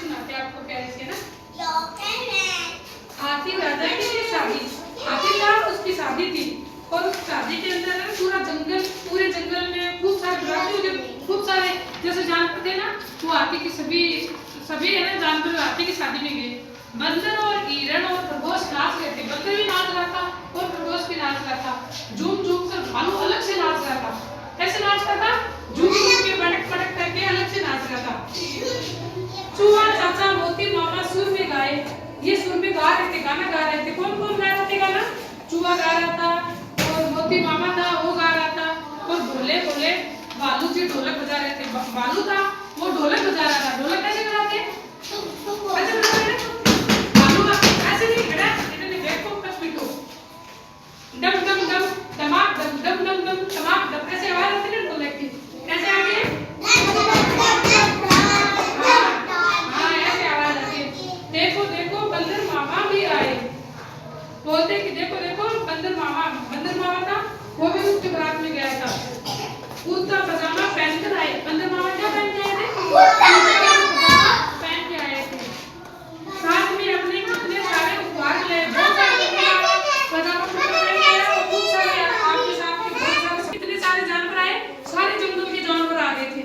सुनाते हैं आपको प्यारे से ना। हाथी राजा की शादी, हाथी था उसकी शादी थी और उस शादी के अंदर ना पूरा जंगल, पूरे जंगल में खूब सारे बराती, खूब सारे जैसे जानवर थे ना, वो हाथी की सभी है ना जानवर हाथी की शादी में गए। बंदर और हिरण और खरगोश नाच रहे थे, बंदर भी नाच रहा था और खरगोश भी नाच रहा था। झूम झूम कर भालू अलग से नाच रहा था। कैसे नाच रहा था? झूम झूम के पटक पटक करके अलग से नाच रहा था। चूहा चाचा मोती मामा सुर में गाए, ये सुर में गा रहे थे, गाना गा रहे थे। कौन कौन गा रहे थे गाना? चूहा गा रहा था और मोती मामा था वो गा रहा था और भोले भोले भालू जी ढोलक बजा रहे थे। भालू था वो ढोलक बजा रहा था। ढोलक कैसे बजाते? ऐसे बजाते हैं भालू ऐसे नहीं खड़ा, इन्होंने देखो कब पिटो डम डम डम धमाक डम डम डम डम धमाक डम, ऐसे आवाज आती है ढोलक की। कैसे आती है? हाँ ऐसे आवाज आती है। देखो देखो बंदर मामा भी आए, बोलते कि देखो देखो बंदर मामा था वो भी उसके बारात में गया था। कुर्ता पजामा पहनकर आए। बंदर मामा क्या पहन के आए थे? पहन के आए थे। साथ में अपने कितने सारे उपहार ले, बहुत सारे पजामा पहन के आए और खूब सारे आपके साथ बहुत सारे कितने सारे जानवर आए, सारे जंगल के जानवर आ गए थे।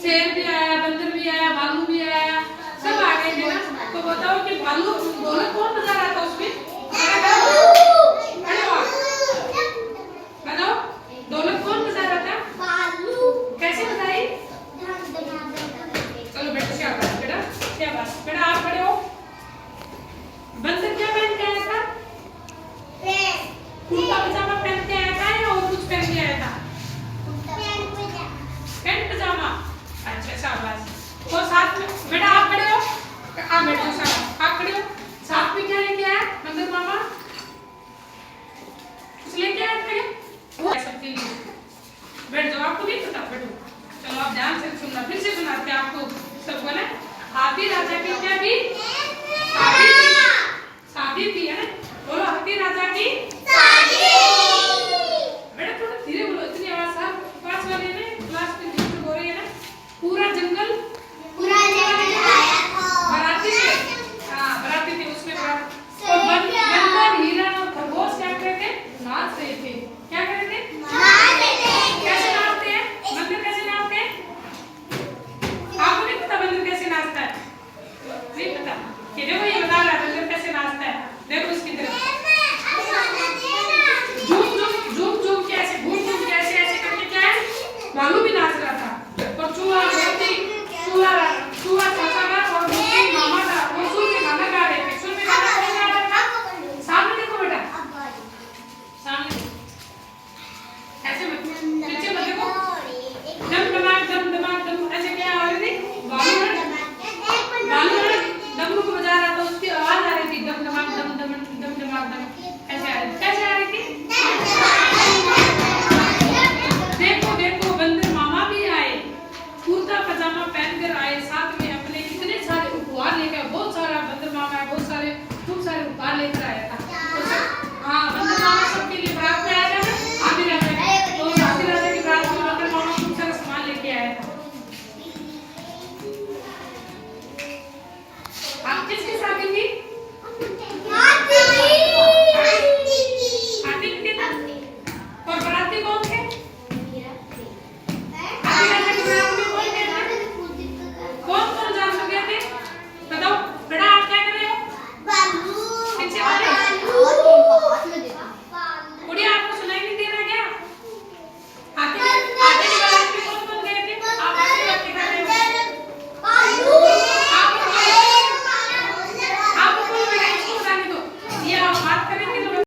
शेर भी आया, बंदर भी आया, भालू भी आया, सब आ गए थे ना। तो बताओ कि भालू ढोलक कौन बजा रहा था उसमें? बताओ ढोलक कौन बजा रहा था? भालू। कैसे बजाई? चलो बेटा शाबाश बेटा, शाबाश बेटा, आप खड़े हो। बंदर क्या पहन के आया था? कुर्ता पजामा पहन के आया था या और कुछ पहन के आया था? पैंट पजामा। अच्छा शाबाश। और साथ में बेटा आप खड़े हो, आप बैठो, शाबाश आप खड़े हो। साथ में क्या लेके आया बंदर मामा? कुछ लेके आया था वो सबके लिए। बैठ जाओ, आपको नहीं पता, बैठो। चलो आप ध्यान से सुनना, फिर से सुनाते हैं आपको सबको ना। हाथी राजा की क्या थी? शादी थी है ना। बोलो हाथी राजा की शादी। बेटा थोड़ा धीरे बोलो, इतनी आवाज साफ पास वाले ने क्लास में जिसको बोल रही है ना। पूरा जंगल बराती थे, हाँ बराती थे उसमें बारात। और बंदर हिरण और खरगोश क्या कर रहे थे? नाच रहे थे। क्या कर रहे थे? कैसे नाचते हैं बंदर? कैसे नाचते हैं आपको नहीं पता? बंदर कैसे नाचता है? नहीं पता? कि देखो ये बता रहा है बंदर कैसे नाचता है। देखो इसकी तरफ झूम झूम के ऐसे, घूम घूम के ऐसे ऐसे करके क्या है, भालू भी नाच रहा था। और चूहा चाचा था और मोती मामा था वो सुर में गाना गा रहे थे। सुर में गाना कौन गा रहा था? सामने देखो बेटा, सामने ऐसे मत, पीछे मत देखो। दम दमाक दम ऐसे क्या आ रही थी? भालू डमरू को बजा रहा था, उसकी आवाज आ रही थी दम दमाक दम दम दम दमाक दम ऐसे आ रही थी। कैसे आ रही थी? देखो देखो बंदर मामा भी आए, कुर्ता पजामा पहनकर आए, साथ में अपने कितने सारे उपहार लेकर। बहुत सारा बंदर मामा बहुत सारे खूब सारे उपहार लेकर आया था। हाँ बंदर मामा सबके लिए बारात में आया था ना, हाथी राजा की। तो हाथी राजा की बारात में बंदर मामा खूब सारा सामान लेके आया था। आप किसकी शादी थी? हाथी की थी। और बराती कौन थे? हाथी राजा